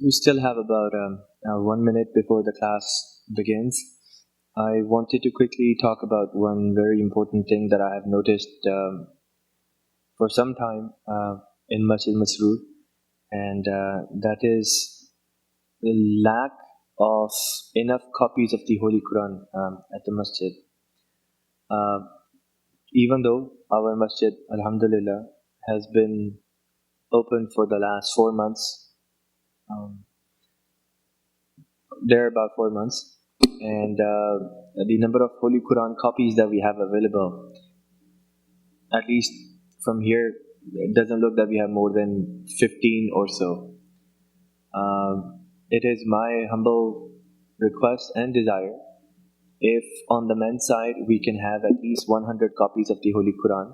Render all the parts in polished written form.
We still have about 1 minute before the class begins. I wanted to quickly talk about one very important thing that I have noticed for some time in Masjid Masroor, and that is the lack of enough copies of the Holy Quran at the masjid. Uh, Even though our masjid, Alhamdulillah, has been open for the last 4 months, um, there about 4 months, and the number of Holy Quran copies that we have available, at least from here, it doesn't look that we have more than 15 or so. It is my humble request and desire if on the men's side we can have at least 100 copies of the Holy Quran.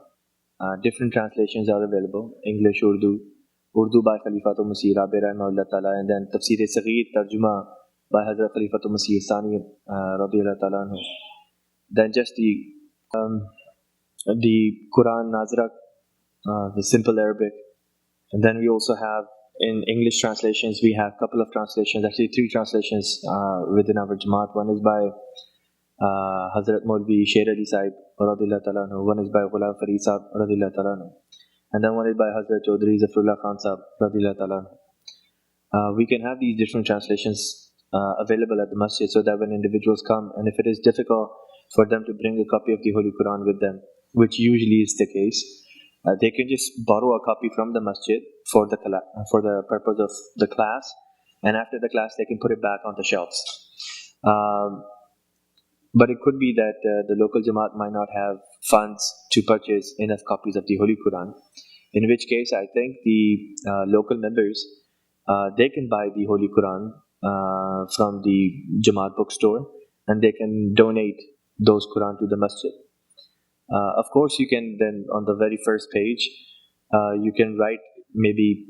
Different translations are available: English, Urdu by Khalifatul Masih Rabi Rahimahullah Ta'ala, and then Tafsir Saghir Tarjuma by Hazrat Khalifatul Masih Sani Radiyallahu Ta'ala anhu. Then just the Quran Nazrak, the simple Arabic. And then we also have in English translations, we have a couple of translations, actually 3 translations within our Jamaat. One is by Hazrat Maulvi Sher Ali Sahib Radiyallahu Ta'ala anhu. One is by Ghulam Fareed Sahib Radiyallahu Ta'ala anhu. And then one is by Hazrat Chaudhry Zafrullah Khan Sahib Radiyallahu Ta'ala anhu. We can have these different translations available at the masjid, so that when individuals come, and if it is difficult for them to bring a copy of the Holy Quran with them, which usually is the case, they can just borrow a copy from the masjid for the purpose of the class, and after the class they can put it back on the shelves. But it could be that the local Jamaat might not have funds to purchase enough copies of the Holy Quran, in which case I think the local members, they can buy the Holy Quran from the Jamaat bookstore, and they can donate those Quran to the masjid. Of course, you can then on the very first page, you can write maybe,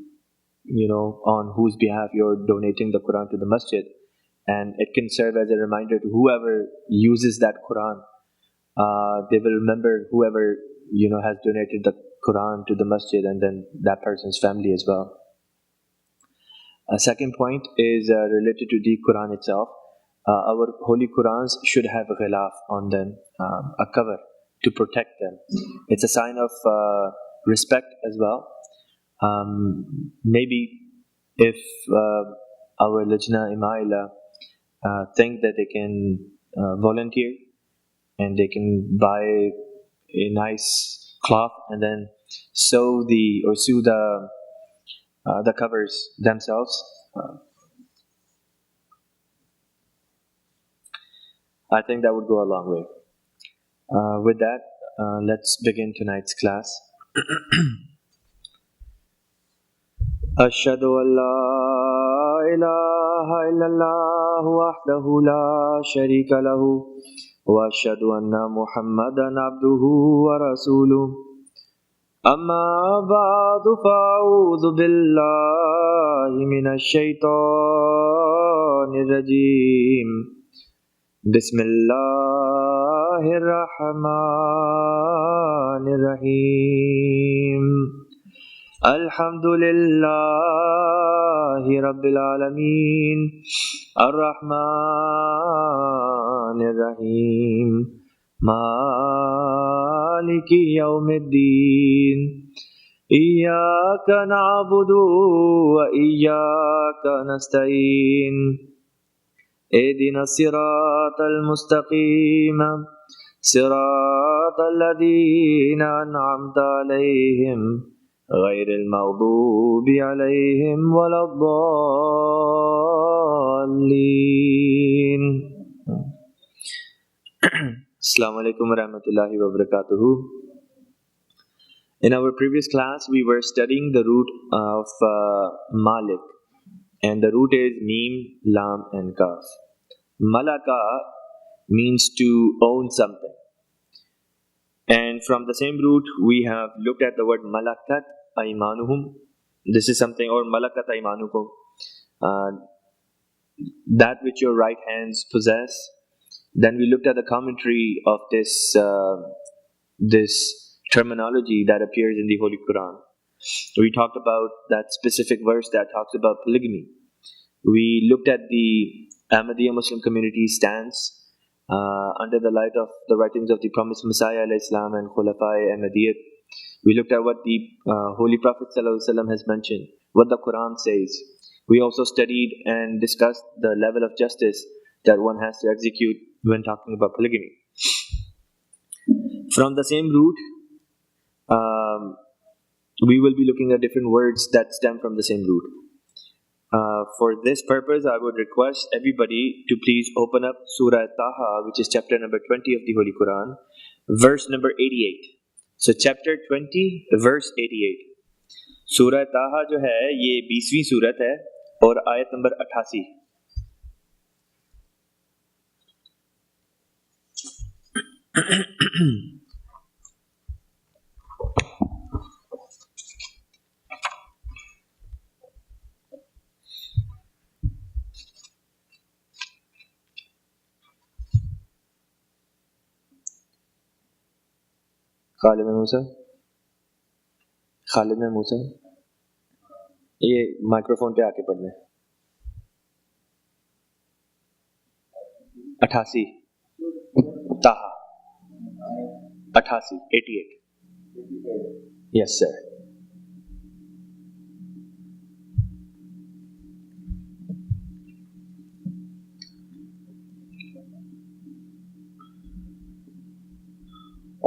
on whose behalf you're donating the Quran to the masjid, and it can serve as a reminder to whoever uses that Quran. They will remember whoever has donated the Quran to the masjid, and then that person's family as well. A second point is related to the Quran itself. Our Holy Qurans should have a ghilaf on them, a cover to protect them. It's a sign of respect as well. Maybe if our Lajna Imaila think that they can volunteer and they can buy a nice cloth and then sew the covers themselves, I think that would go a long way. With that, let's begin tonight's class. أشهد أن لا إله إلا الله وحده لا شريك له وأشهد أن محمدا عبده ورسوله أما بعد فأعوذ بالله من الشيطان الرجيم بسم الله الرحمن الرحيم الحمد لله رب العالمين الرحمن الرحيم مالك يوم الدين إياك نعبد وإياك نستعين اهدنا الصراط المستقيم صراط الذين أنعمت عليهم غير المغضوب عليهم ولا الضالين. Assalamu alaikum wa rahmatullahi wa barakatuhu. In our previous class, we were studying the root of Malik, and the root is Mim, Lam, and Kaf. Malaka means to own something. And from the same root, we have looked at the word Malakat Aymanuhum. This is something, or Malakat Aymanukum, that which your right hands possess. Then we looked at the commentary of this terminology that appears in the Holy Quran. We talked about that specific verse that talks about polygamy. We looked at the Ahmadiyya Muslim community's stance under the light of the writings of the promised Messiah alayhi salam and Khulafai Ahmadiyyat. We looked at what the Holy Prophet sallallahu alaihi wasallam has mentioned, what the Quran says. We also studied and discussed the level of justice that one has to execute when talking about polygamy. From the same root, we will be looking at different words that stem from the same root. For this purpose, I would request everybody to please open up Surah Taha, which is chapter number 20 of the Holy Quran, verse number 88. So chapter 20, verse 88. Surah Taha जो है ये 20वीं सूरत है और आयत number 88. Khalid Mahmood sir ये microphone पे आके पढ़ लें. 88 ताहा 88. Yes sir.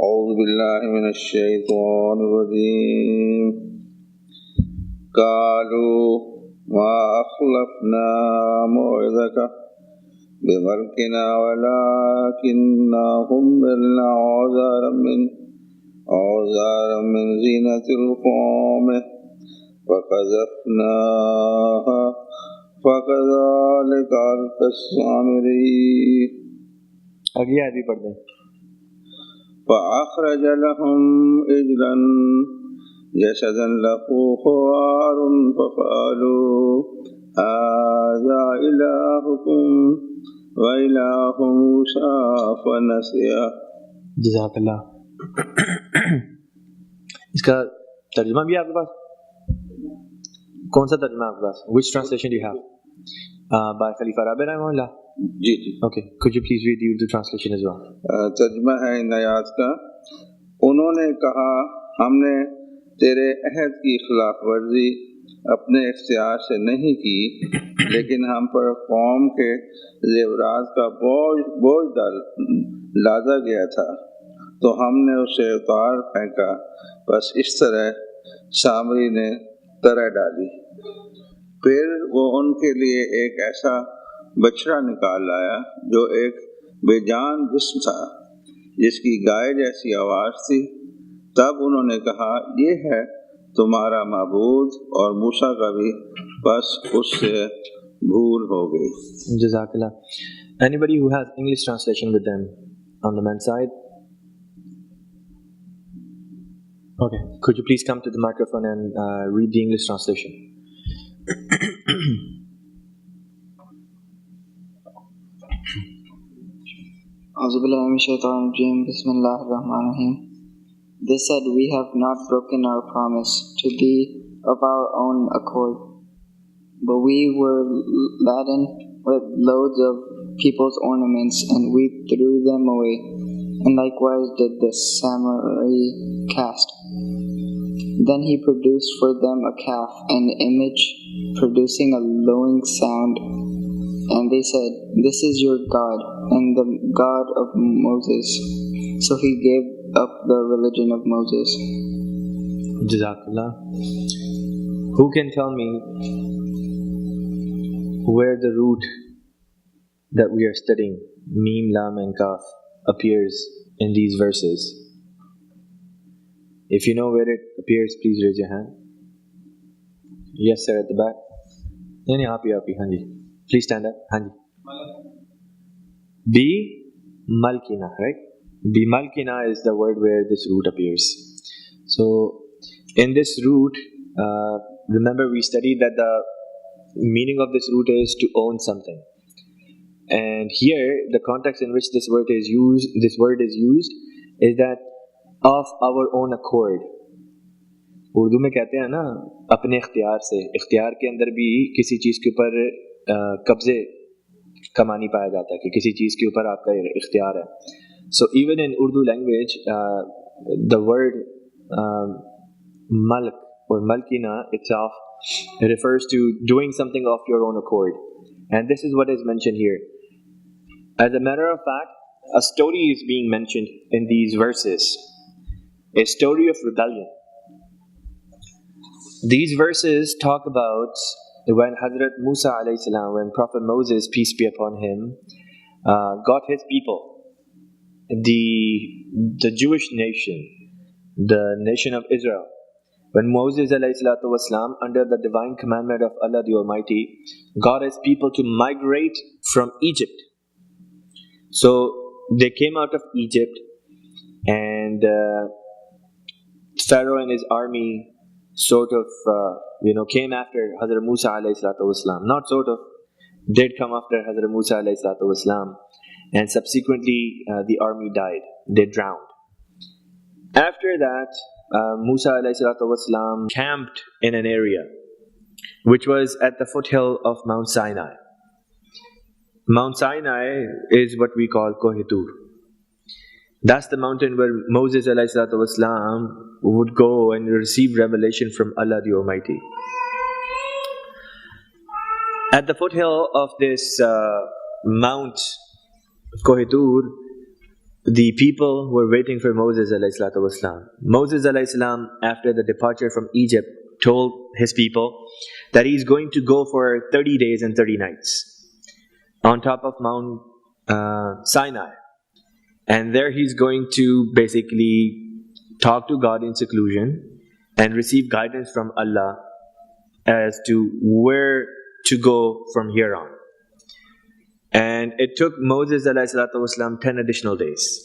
أعوذ بالله من الشيطان الرجيم قالوا ما أخلفنا موعظك بملكنا ولكننا حملنا أوزارا من زينة القوم فقذفناها فكذلك ألقى السامري. अगली आयत भी पढ़ दें. فأخرج لهم عجلا جسدا له خوار فقالوا هذا إلهكم وإله موسى فنسي. जज़ाकल्लाह. इसका तर्जुमा भी है आपके पास? कौन सा तर्जुमा है आपके पास? Which translation do you have? By Khalifa Rabi rahimahullah. Ji. Okay, could you please read the Urdu translation as well? तर्जुमा है इन आयात का. उन्होंने कहा हमने तेरे अहद की खिलाफ वर्जी अपने इख्तियार से नहीं की, लेकिन हम पर कौम के जेवरात का बोझ लादा गया था तो हमने उसे उतार फेंका. बस इस तरह सामरी ने तरह डाली. फिर वो उनके लिए एक ऐसा बछड़ा निकाल लाया जो एक बेजान जिस्म था जिसकी गाय जैसी आवाज थी. तब उन्होंने कहा ये है तुम्हारा माबूद और मूसा का भी, बस उससे भूल हो गई. Jazakallah. Anybody who has English translation with them on the men's side? Okay, could you please come to the microphone and read the English translation? They said, we have not broken our promise to thee of our own accord, but we were laden with loads of people's ornaments, and we threw them away, and likewise did the Samari caste. Then he produced for them a calf, an image producing a lowing sound, and they said, this is your God, and the God of Moses. So he gave up the religion of Moses. Jazakallah. Who can tell me where the root that we are studying, Mim, Lam and Kaf, appears in these verses? If you know where it appears, please raise your hand. Yes sir, at the back. Nahi, aap hi, Hanji. Please stand up. Hanji. Bi Malkina, right? Bi Malkina is the word where this root appears. So in this root, remember we studied that the meaning of this root is to own something. And here the context in which this word is used is that of our own accord. Urdu में कहते हैं ना अपने इख्तियार से. इख्तियार के अंदर भी किसी चीज़ के ऊपर कब्जे का मानी पाया जाता है कि किसी चीज़ के ऊपर आपका इख्तियार है. So even in Urdu language, the word malk or malkina itself refers to doing something of your own accord. And this is what is mentioned here. As a matter of fact, a story is being mentioned in these verses, a story of rebellion. These verses talk about when Hazrat Musa alayhi salam, when Prophet Moses, peace be upon him, got his people, the Jewish nation, the nation of Israel. When Moses alayhi salatu wasalam, under the divine commandment of Allah the Almighty, got his people to migrate from Egypt. So they came out of Egypt, and Pharaoh and his army sort of came after Hazrat Musa alayhi salatu wasalam. Not sort of, did come after Hazrat Musa alayhi salatu wasalam, and subsequently the army died. They drowned. After that, Musa alayhi salatu wasalam camped in an area which was at the foothill of Mount Sinai. Mount Sinai is what we call Kohitur. That's the mountain where Moses alayhi salatu wasalam would go and receive revelation from Allah the Almighty. At the foothill of this Mount Kohitur, the people were waiting for Moses alayhi salatu wasalam. Moses alayhi salam, after the departure from Egypt, told his people that he's going to go for 30 days and 30 nights on top of Mount Sinai. And there he's going to basically talk to God in seclusion and receive guidance from Allah as to where to go from here on. And it took Moses alayhi salatu wasalam 10 additional days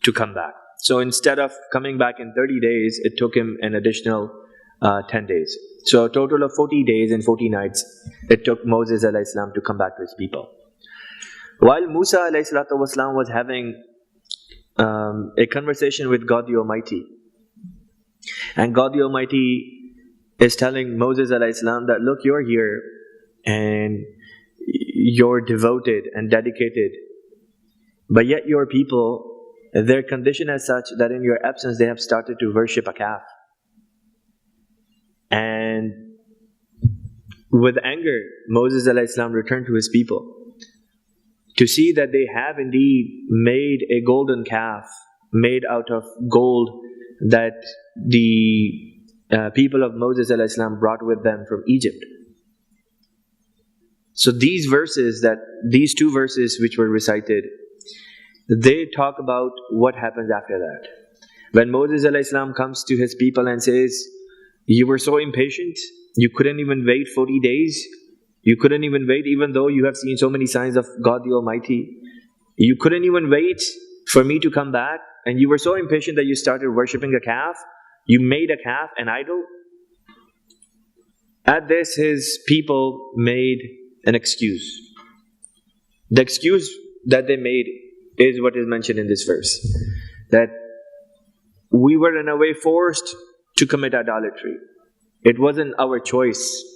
to come back. So instead of coming back in 30 days, it took him an additional 10 days. So a total of 40 days and 40 nights it took Moses alayhi salam to come back to his people. While Musa alayhi salatu wasalam was having a conversation with God the Almighty, and God the Almighty is telling Moses alayhi salam that, look, you're here and you're devoted and dedicated, but yet your people, their condition is such that in your absence they have started to worship a calf. And with anger, Moses alayhi salam returned to his people to see that they have indeed made a golden calf made out of gold that the people of Moses alayhi salam brought with them from Egypt. So these two verses which were recited, they talk about what happens after that. When Moses alayhi salam comes to his people and says, you were so impatient, you couldn't even wait 40 days. You couldn't even wait, even though you have seen so many signs of God the Almighty. You couldn't even wait for me to come back, and you were so impatient that you started worshipping a calf. You made a calf an idol. At this, his people made an excuse. The excuse that they made is what is mentioned in this verse. That we were in a way forced to commit idolatry. It wasn't our choice.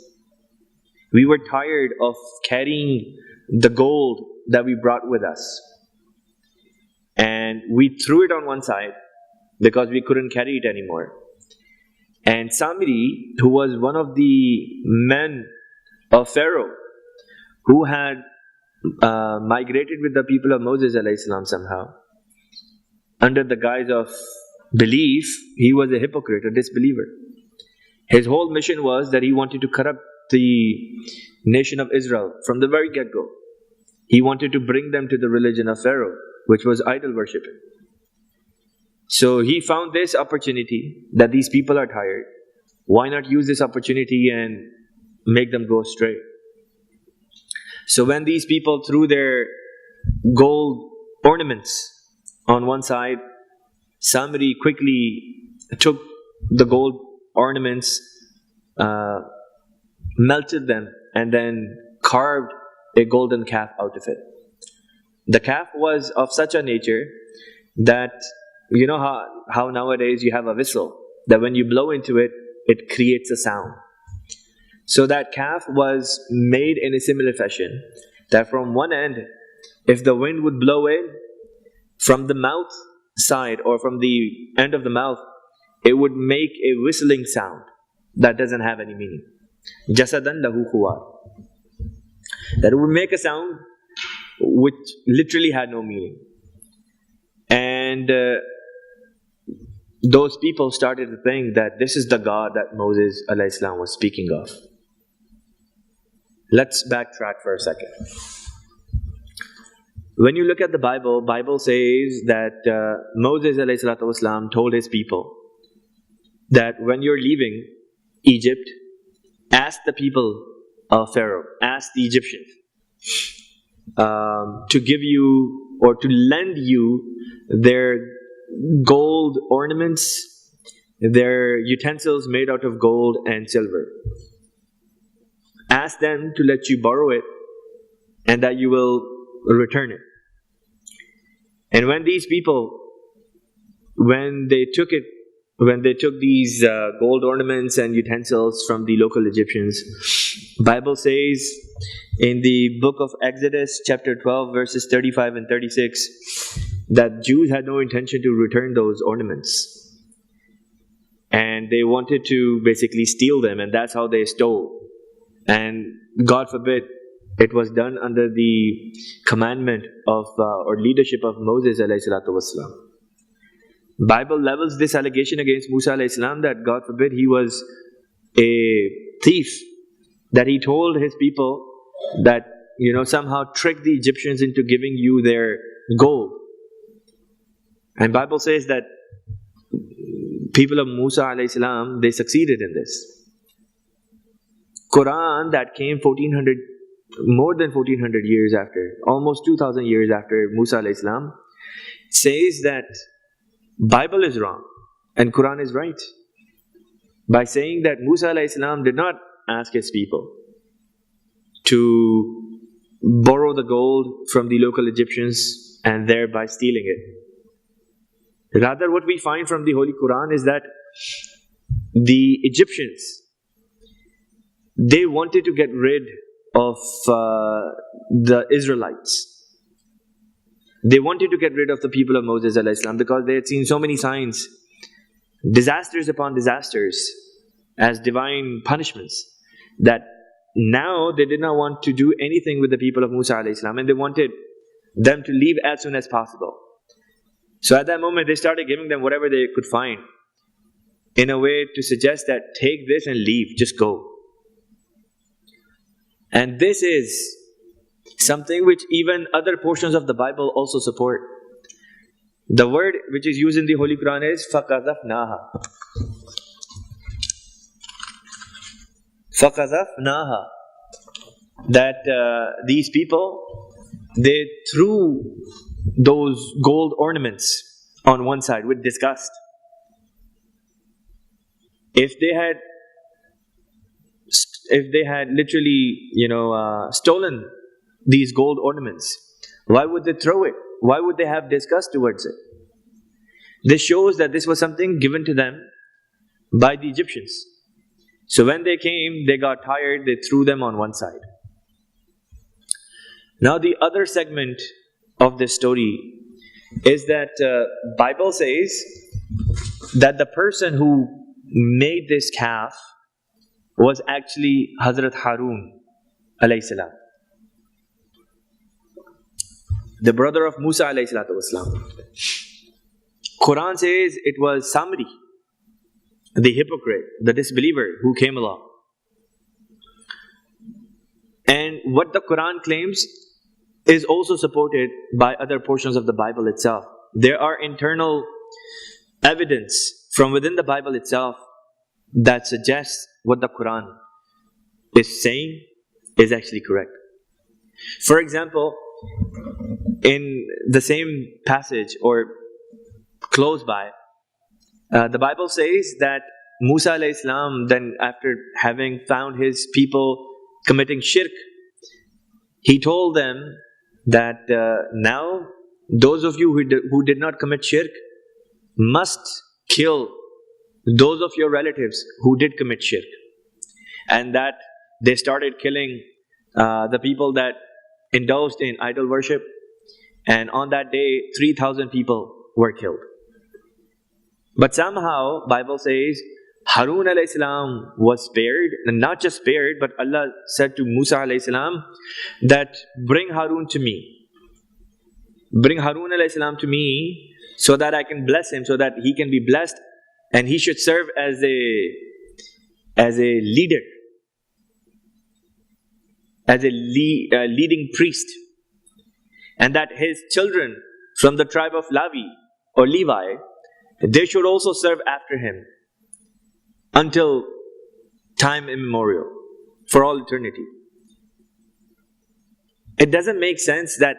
We were tired of carrying the gold that we brought with us. And we threw it on one side because we couldn't carry it anymore. And Samiri, who was one of the men of Pharaoh, who had migrated with the people of Moses alayhi salam somehow, under the guise of belief, he was a hypocrite, a disbeliever. His whole mission was that he wanted to corrupt the nation of Israel from the very get-go. He wanted to bring them to the religion of Pharaoh, which was idol worshipping. So he found this opportunity that these people are tired. Why not use this opportunity and make them go astray? So when these people threw their gold ornaments on one side, somebody quickly took the gold ornaments, melted them, and then carved a golden calf out of it. The calf was of such a nature that, you know how nowadays you have a whistle, that when you blow into it, it creates a sound. So that calf was made in a similar fashion, that from one end, if the wind would blow in, from the mouth side or from the end of the mouth, it would make a whistling sound that doesn't have any meaning. Jasadan lahu khuwar. That it would make a sound which literally had no meaning. And those people started to think that this is the God that Moses alayhi salam was speaking of. Let's backtrack for a second. When you look at the Bible says that Moses alayhi salatu wasalam told his people that when you're leaving Egypt, ask the people of Pharaoh, ask the Egyptians to give you or to lend you their gold ornaments, their utensils made out of gold and silver. Ask them to let you borrow it and that you will return it. And when these people, when they took these gold ornaments and utensils from the local Egyptians, Bible says in the book of Exodus chapter 12 verses 35 and 36 that Jews had no intention to return those ornaments. And they wanted to basically steal them, and that's how they stole. And God forbid, it was done under the commandment of or leadership of Moses alayhi salatu wasalam. Bible levels this allegation against Musa alayhi salam that God forbid he was a thief, that he told his people that somehow tricked the Egyptians into giving you their gold. And Bible says that people of Musa alayhi salam, they succeeded in this. Quran that came more than 1400 years after, almost 2000 years after Musa alayhi salam, says that Bible is wrong and Quran is right, by saying that Musa alayhi salam did not ask his people to borrow the gold from the local Egyptians and thereby stealing it. Rather, what we find from the Holy Quran is that the Egyptians, they wanted to get rid of the Israelites. They wanted to get rid of the people of Moses alayhi salam because they had seen so many signs, disasters upon disasters, as divine punishments, that now they did not want to do anything with the people of Musa alayhi salam, and they wanted them to leave as soon as possible. So at that moment, they started giving them whatever they could find in a way to suggest that take this and leave, just go. And this is something which even other portions of the Bible also support. The word which is used in the Holy Quran is فَقَذَفْنَاهَا. فَقَذَفْنَاهَا. That these people, they threw those gold ornaments on one side with disgust. If they had literally, stolen these gold ornaments, why would they throw it? Why would they have disgust towards it? This shows that this was something given to them by the Egyptians. So when they came, they got tired, they threw them on one side. Now the other segment of this story is that Bible says that the person who made this calf was actually Hazrat Harun alayhi salam, the brother of Musa alayhi salatu wasalam. Quran says it was Samri, the hypocrite, the disbeliever who came along. And what the Quran claims is also supported by other portions of the Bible itself. There are internal evidence from within the Bible itself that suggests what the Quran is saying is actually correct. For example, in the same passage or close by, the Bible says that Musa alayhi salam, then after having found his people committing shirk, he told them that now those of you who did not commit shirk must kill those of your relatives who did commit shirk, and that they started killing the people that indulged in idol worship. And on that day, 3,000 people were killed. But somehow, Bible says, Harun alayhi salam was spared, and not just spared, but Allah said to Musa alayhi salam that bring Harun to me. Bring Harun alayhi salam to me so that I can bless him, so that he can be blessed, and he should serve as a leader, as a leading priest, and that his children from the tribe of Levi, they should also serve after him until time immemorial, for all eternity. It doesn't make sense that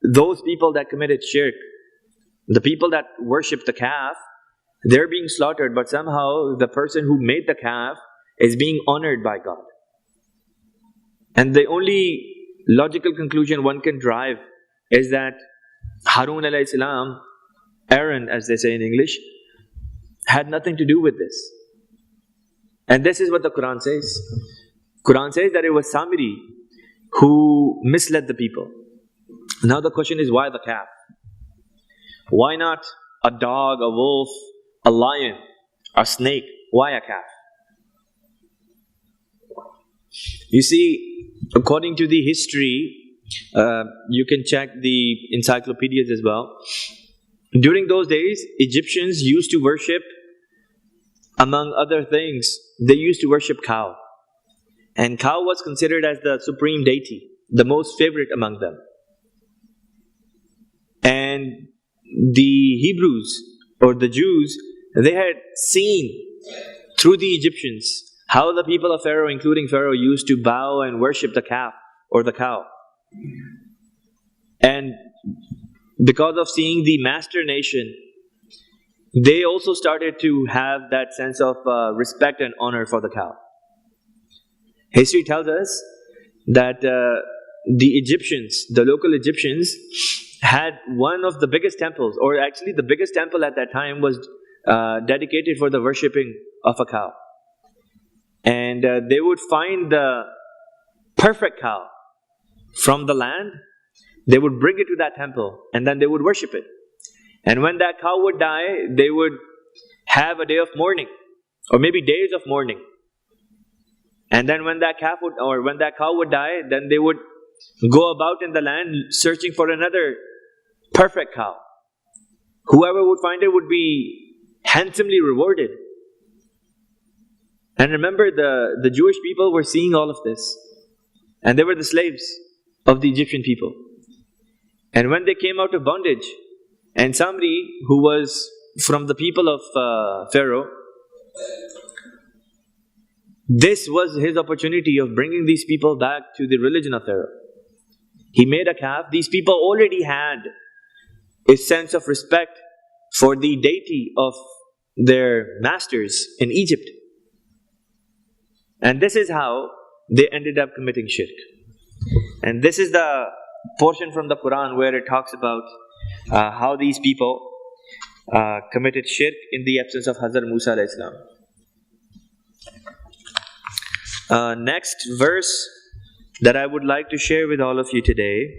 those people that committed shirk, the people that worship the calf, they're being slaughtered, but somehow the person who made the calf is being honored by God. And the only logical conclusion one can drive is that Harun alayhi salam, Aaron as they say in English, had nothing to do with this. And this is what the Quran says. Quran says that it was Samiri who misled the people. Now the question is, why the calf? Why not a dog, a wolf, a lion, a snake? Why a calf? You see, according to the history, you can check the encyclopedias as well. During those days, Egyptians used to worship, among other things, they used to worship cow. And cow was considered as the supreme deity, the most favorite among them. And the Hebrews or the Jews, they had seen through the Egyptians how the people of Pharaoh, including Pharaoh, used to bow and worship the calf or the cow. And because of seeing the master nation, they also started to have that sense of respect and honor for the cow. History tells us that the Egyptians, the local Egyptians, had one of the biggest temples, or actually the biggest temple at that time was dedicated for the worshipping of a cow. And they would find the perfect cow from the land, they would bring it to that temple, and then they would worship it. And when that cow would die, they would have a day of mourning, or maybe days of mourning. And then when that cow would die, then they would go about in the land searching for another perfect cow. Whoever would find it would be handsomely rewarded. And remember, the Jewish people were seeing all of this, and they were the slaves of the Egyptian people. And when they came out of bondage, and somebody who was from the people of Pharaoh, this was his opportunity of bringing these people back to the religion of Pharaoh. He made a calf. These people already had a sense of respect for the deity of their masters in Egypt. And this is how they ended up committing shirk. And this is the portion from the Quran where it talks about how these people committed shirk in the absence of Hazrat Musa alayhi salam. Next verse that I would like to share with all of you today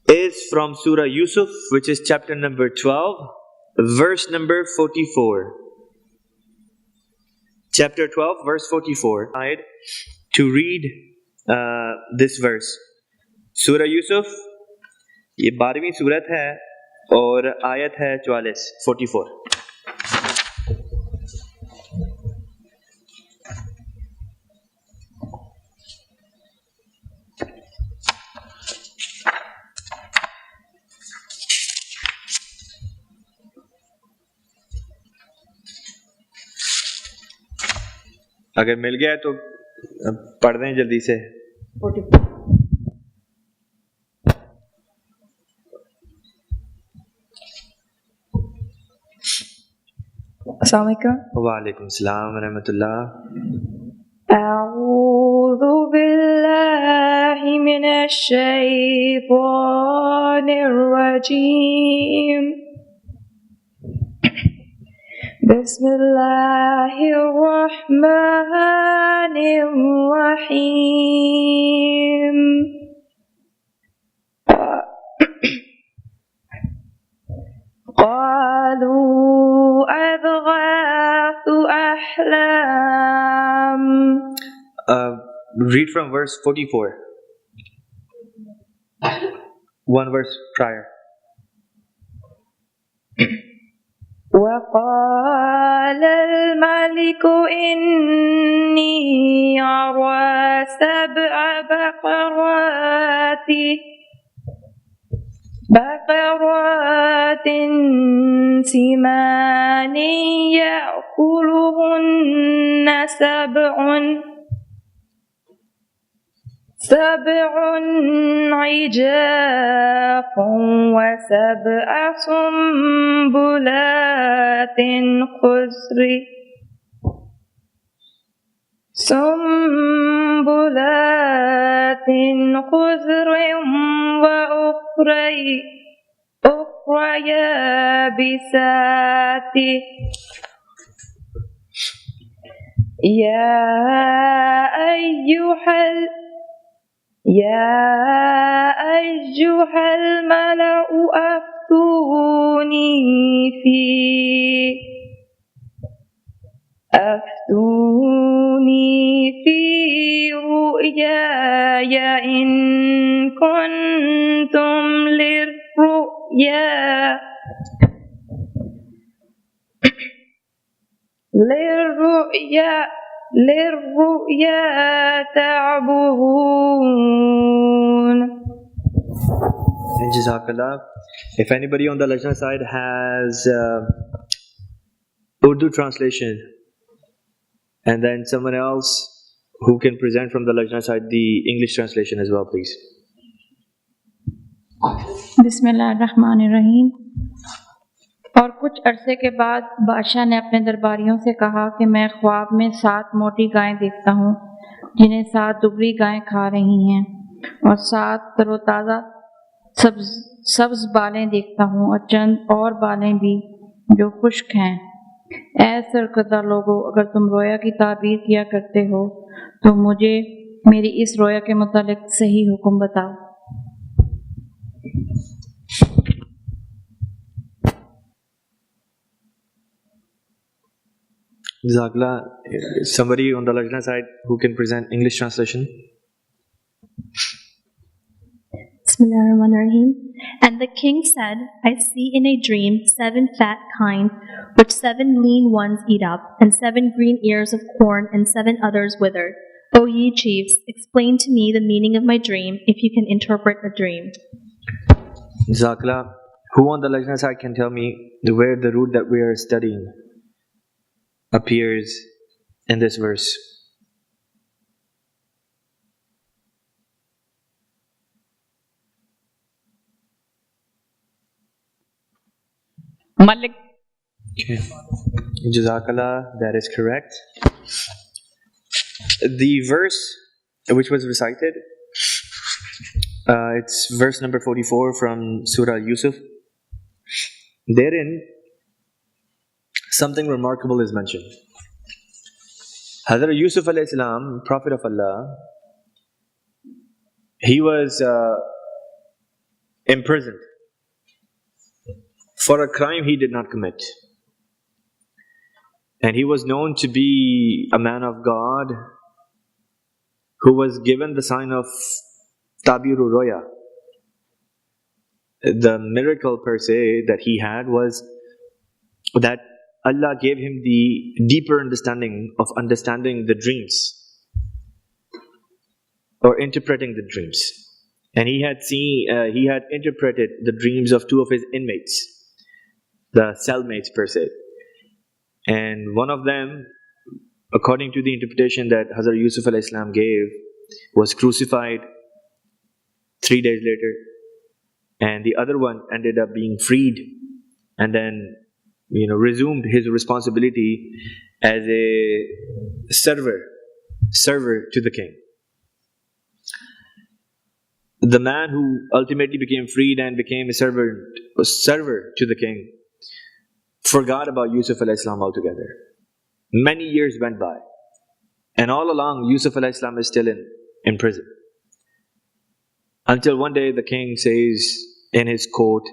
is from Surah Yusuf, which is chapter number 12, verse number 44. Chapter 12, verse 44. To read this verse. Surah Yusuf, ये 12वीं सूरत है और आयत है 44. अगर मिल गया तो पढ़ दें जल्दी से. Assalamu alaikum. वालेकुम सलाम व रहमतुल्लाह. أعوذ بالله من الشيطان الرجيم بسم الله الرحمن الرحيم قالوا أضغاث أحلام. Read from verse 44. One verse prior. وقال الملك إني أرى سبع بقرات سمان يأكلهن سبع عجاف وسبع سنبلات خضر وأخرى يابسات يا أيها الملأ أفتوني في رؤياي إن كنتم للرؤيا تعبرون. Jazakallah. If anybody on the Lajna side has Urdu translation, and then someone else who can present from the Lajna side the English translation as well, please. बिस्मिल्लाहिर्रहमानिर्रहीम। और कुछ अरसे के बाद बादशाह ने अपने दरबारियों से कहा कि मैं ख्वाब में 7 मोटी गायें देखता हूँ जिन्हें 7 दुबली गायें खा रही हैं, और 7 तरोताज़ा सब्ज बालें देखता हूँ और चंद और बालें भी जो खुश्क हैं। ऐ सरकर्दा लोगों, अगर तुम रोया की ताबीर किया करते हो तो मुझे मेरी इस रोया के मुतालिक सही हुक्म बताओ। Jazakallah. Somebody on the Lajna side who can present English translation. Bismillahirrahmanirrahim. And the king said, I see in a dream 7 fat kine, which 7 lean ones eat up, and 7 green ears of corn, and 7 others withered. O ye chiefs, explain to me the meaning of my dream, if you can interpret a dream. Jazakallah. Who on the Lajna side can tell me where the root that we are studying appears in this verse? Malik. Okay. Jazakallah, that is correct. The verse which was recited, it's verse number 44 from Surah Yusuf. Therein, something remarkable is mentioned. Hazrat Yusuf alayhi salam, Prophet of Allah, he was imprisoned for a crime he did not commit. And he was known to be a man of God who was given the sign of Tabiru Roya. The miracle per se that he had was that Allah gave him the deeper understanding of understanding the dreams or interpreting the dreams. And he had interpreted the dreams of 2 of his inmates, the cellmates per se. And one of them, according to the interpretation that Hazrat Yusuf alayhi salam gave, was crucified 3 days later. And the other one ended up being freed and then resumed his responsibility as a server to the king. The man who ultimately became freed and became a server to the king forgot about Yusuf alayhi salam altogether. Many years went by. And all along, Yusuf alayhi salam is still in prison. Until one day the king says in his court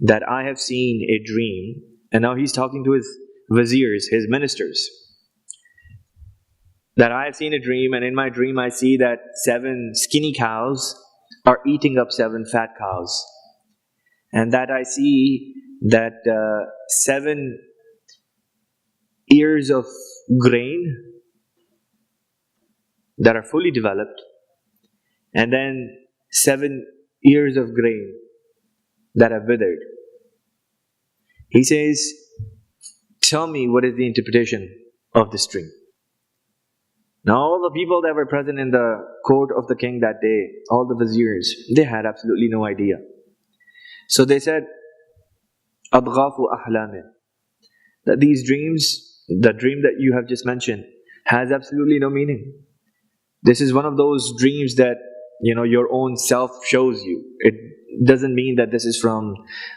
that I have seen a dream. And now he's talking to his viziers, his ministers. That I have seen a dream, and in my dream I see that 7 skinny cows are eating up 7 fat cows. And that I see that 7 ears of grain that are fully developed, and then 7 ears of grain that have withered. He says, tell me what is the interpretation of this dream. Now all the people that were present in the court of the king that day, all the viziers, they had absolutely no idea. So they said, أَضْغَافُ أَحْلَامٍ, that these dreams, the dream that you have just mentioned, has absolutely no meaning. This is one of those dreams that, your own self shows you. It doesn't mean that this is from,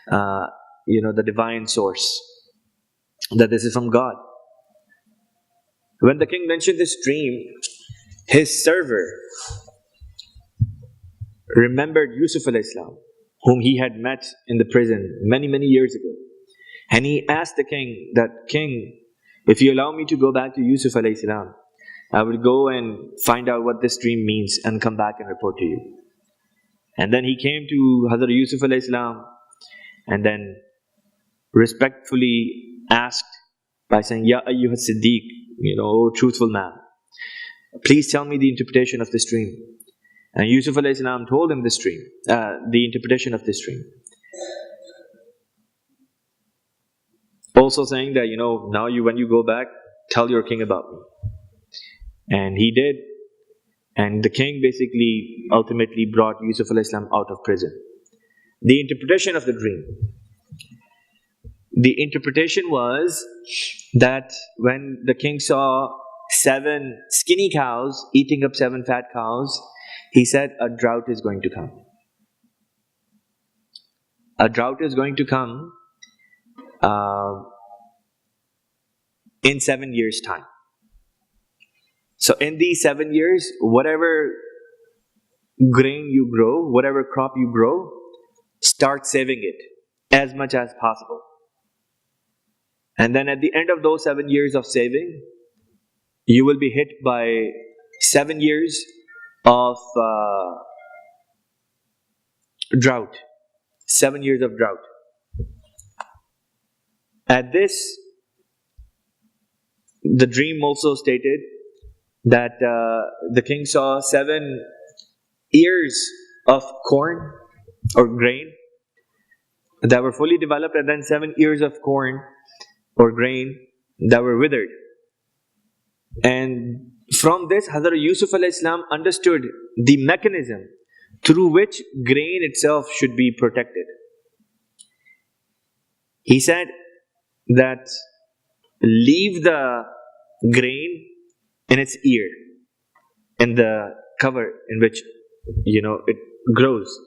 the divine source, that this is from God. When the king mentioned this dream, his server remembered Yusuf alayhi salam, whom he had met in the prison many, many years ago. And he asked the king that, King, if you allow me to go back to Yusuf alayhi salam, I will go and find out what this dream means and come back and report to you. And then he came to Hazrat Yusuf alayhi salam and then respectfully asked by saying, Ya ayyuha Siddiq, O truthful man, please tell me the interpretation of this dream. And Yusuf alayhi salam told him this dream, the interpretation of this dream. Also saying that, now when you go back, tell your king about me. And he did. And the king basically ultimately brought Yusuf alayhi salam out of prison. The interpretation of the dream. The interpretation was that when the king saw 7 skinny cows eating up 7 fat cows, he said a drought is going to come. A drought is going to come in 7 years' time. So in these 7 years, whatever grain you grow, whatever crop you grow, start saving it as much as possible. And then at the end of those 7 years of saving, you will be hit by 7 years of drought. 7 years of drought. At this, the dream also stated that the king saw 7 ears of corn or grain that were fully developed, and then 7 ears of corn or grain that were withered. And from this, Hazrat Yusuf alayhi salam understood the mechanism through which grain itself should be protected. He said that leave the grain in its ear, in the cover in which it grows.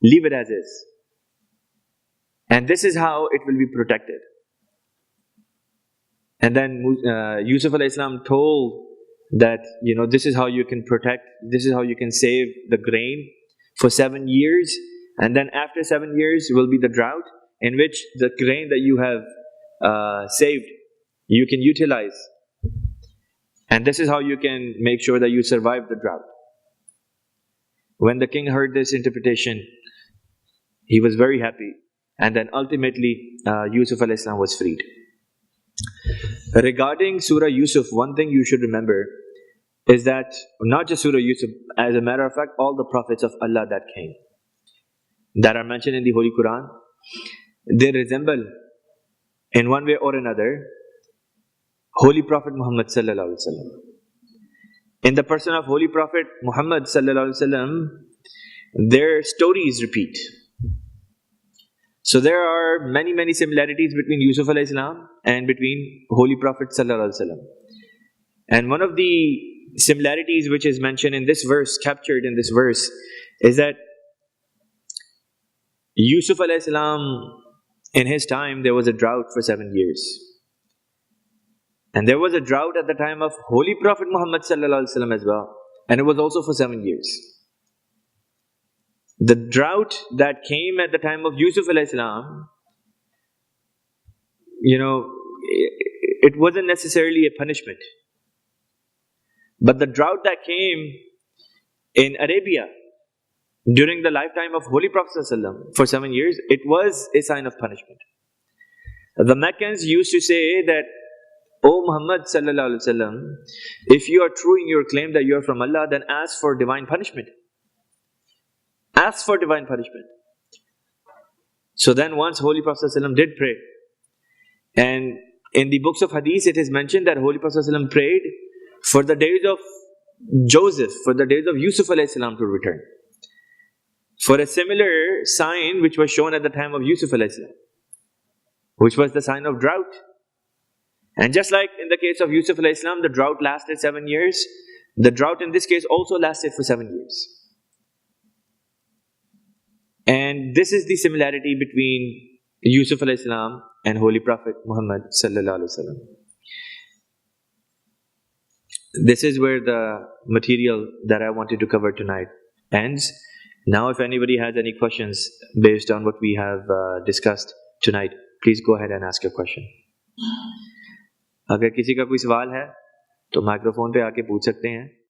Leave it as is. And this is how it will be protected. And then Yusuf alayhi salam told that, this is how you can protect, this is how you can save the grain for 7 years. And then after 7 years will be the drought, in which the grain that you have saved, you can utilize. And this is how you can make sure that you survive the drought. When the king heard this interpretation, he was very happy. And then ultimately, Yusuf alayhi salam was freed. Regarding Surah Yusuf, one thing you should remember is that not just Surah Yusuf, as a matter of fact, all the prophets of Allah that came, that are mentioned in the Holy Quran, they resemble in one way or another Holy Prophet Muhammad sallallahu alaihi wasallam. In the person of Holy Prophet Muhammad sallallahu alaihi wasallam, their stories repeat. So there are many, many similarities between Yusuf alayhi salam and between Holy Prophet sallallahu alaihi wasallam. And one of the similarities which is mentioned in this verse, captured in this verse, is that Yusuf alayhi salam in his time there was a drought for 7 years. And there was a drought at the time of Holy Prophet Muhammad sallallahu alaihi wasallam as well. And it was also for 7 years. The drought that came at the time of Yusuf alayhi salam, it wasn't necessarily a punishment. But the drought that came in Arabia during the lifetime of Holy Prophet ﷺ for 7 years, it was a sign of punishment. The Meccans used to say that, O Muhammad sallallahu alaihi wasallam, if you are true in your claim that you are from Allah, then ask for divine punishment. Ask for divine punishment. So then once Holy Prophet ﷺ did pray, and in the books of Hadith it is mentioned that Holy Prophet ﷺ prayed for the days of Joseph, for the days of Yusuf alayhi salam to return, for a similar sign which was shown at the time of Yusuf alayhi salam, which was the sign of drought. And just like in the case of Yusuf alayhi salam, the drought lasted 7 years, the drought in this case also lasted for 7 years. And this is the similarity between Yusuf alayhi salam and Holy Prophet Muhammad sallallahu alaihi wasallam. This is where the material that I wanted to cover tonight ends. Now if anybody has any questions based on what we have discussed tonight, please go ahead and ask your question. अगर किसी का कोई सवाल है तो microphone पे आके पूछ सकते हैं.